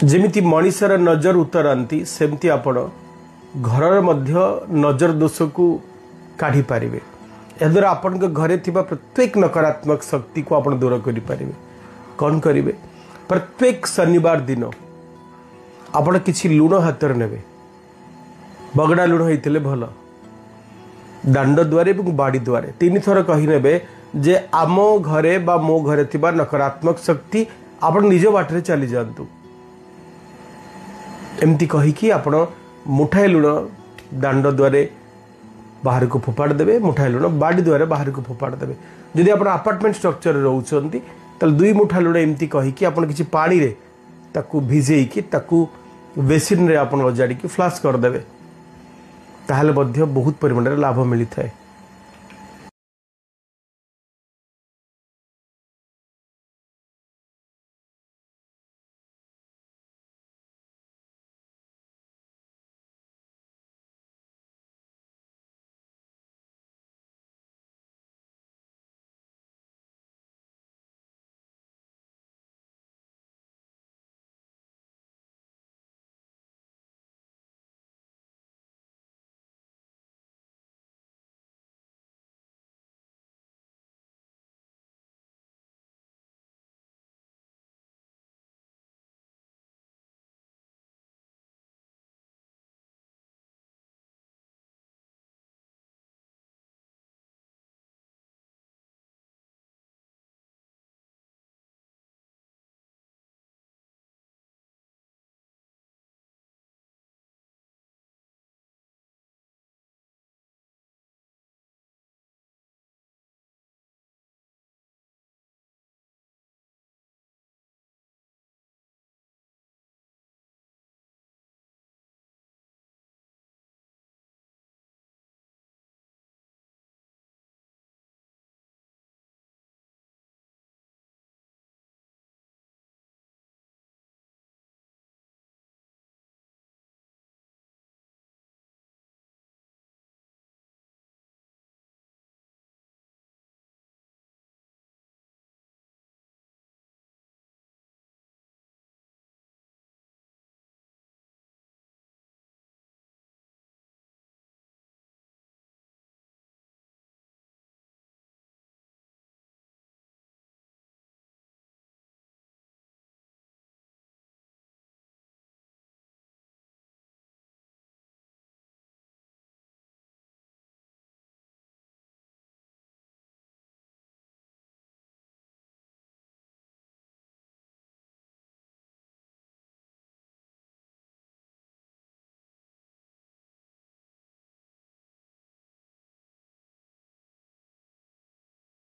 जेमिति मनीषर नजर उतरती सेमती आपण घर मध्य नजर दोष को काढ़ी पारिबे। याद्वारा आपण घरे थिबा प्रत्येक नकारात्मक शक्ति को आपण दूर करि पारिबे। कौन करिवे? प्रत्येक शनिवार दिन आपण किछि लुण हातर नेबे, बगड़ा लुण होइतिले भल, दांड द्वारे एवं बाड़ी द्वारे 3 थर कहि नेबे जे आम घरे बा मो घरे थिबा नकारात्मक शक्ति आपण निज बाटरे चली जांतु। एमती कहीकि आपण मुठाए लुण दांड द्वारे बाहर को फोपाड़ देवे, मुठाए लुण बाड़ी द्वारे बाहर को फोपाड़ देवे। जदि आपण अपार्टमेंट स्ट्रक्चर रोचंती ताल 2 मुठा लुण एमती कहीकि आपण किछि पानी रे ताकू भिजेइकि ताकू बेसिन रे आपण अजाड़ी की फ्लाश कर देवे, ताहले मध्य बहुत परिमाण रे लाभ मिली थाए।